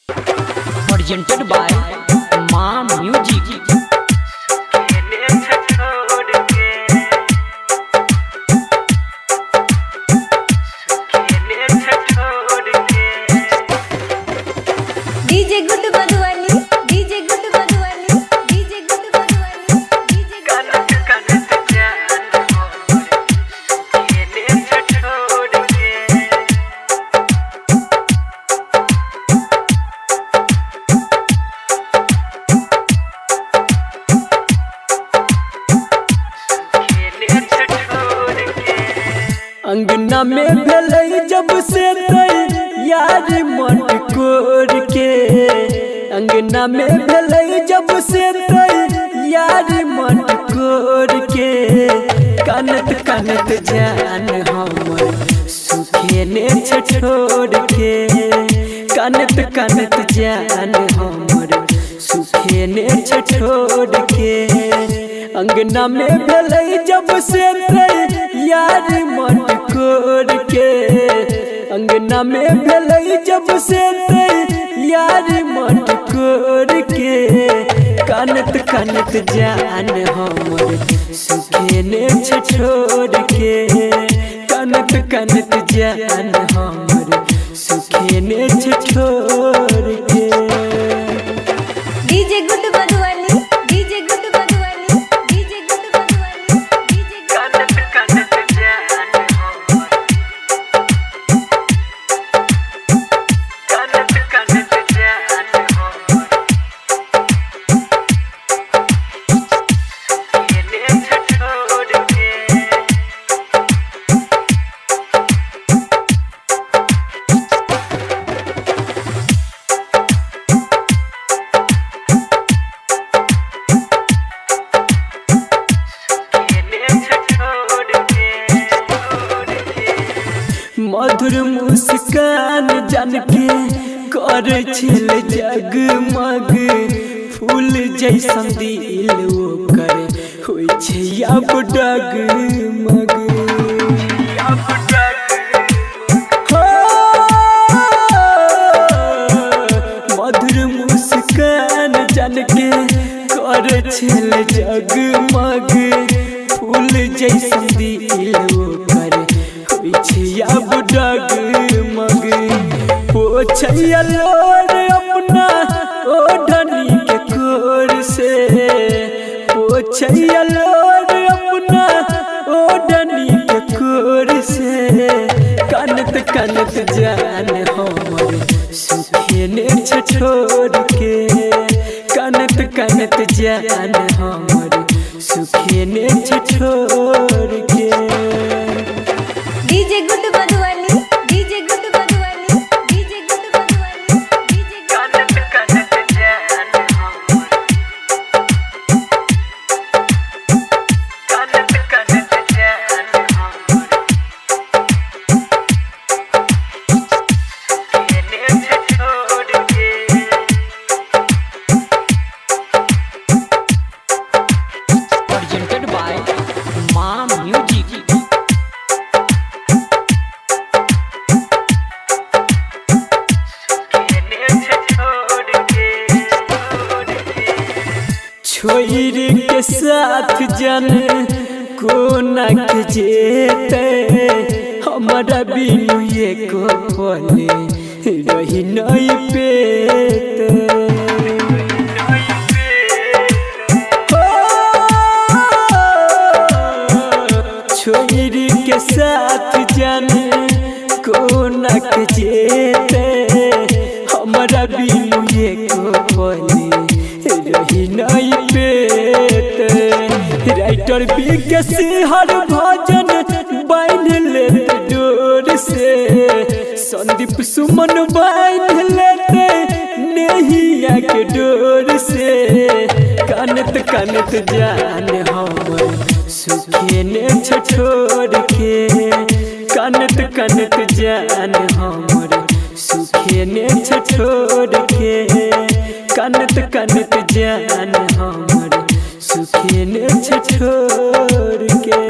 presented by Ma Music। DJ गुड मधुवाली, DJ गुड मधुवाली, डीजे गुड मधुवाली, डीजे अंगना में भेलै जब से यार मटकोर के, अंगना में भेलै जब से यार मटकोर के, कानत कानत जान हमर सुखे ने छोड़ के, कानत कानत जान हमर सुखे ने छोड़ के, अंगना में भेलै जब से यार मटकोर के, अंगना में भेलै जब से यार मटकोर के, कानत कानत जान हमर सुखे ने छोड़ के, कानत कानत जान हमर सुखे ने छोड़ के। डीजे गुड मधुवाली, डीजे गुड मधुवाली, डीजे गुड मधुवाली, डीजे कानत कानत जान हमर, कानत कानत जान हमर सुखे ने छोड़ के। मधुर मुस्कान जान के कर छिल जगमग, फूल जैसन दिल ओकर होइ छै अब डगमग। हो, मधुर मुस्कान जान के कर छिल जगमग, फूल जैसन दिल ओकर होइ छै अब डगमग। पोछैया लोर अपना ओढ़नी के कोर से, पोछैया लोर अपना ओढ़नी के कोर से, कानत कानत जान हमर सुखे ने छोड़ के, कानत कानत जान हमर सुखे ने छोड़ के। डीजे गुड मधुवाली, डीजे गुड मधुवाली, डीजे गुड मधुवाली, डीजे कानत कानत जान हमर, कानत कानत जान हमर सुखे ने छोड़ के। presented by Ma Music। छोरी के साथ जन कोना के जेते, हमारा बिनु एको पले रही नहीं पेते। हो, छोरी के साथ जन कोना के जेते, हमारा बिनु एको पले रही नहीं पेते। राइटर बिगसी हर भजन बांध लेते डोर से, संदीप सुमन बांध लेते नैया के डोर से, कानत कानत जान हमर सुखे ने छोड़ के, कानत कानत जान हमर सुखे ने छोड़ के, कानत कानत जान हमर सुखे ने छोड़ के।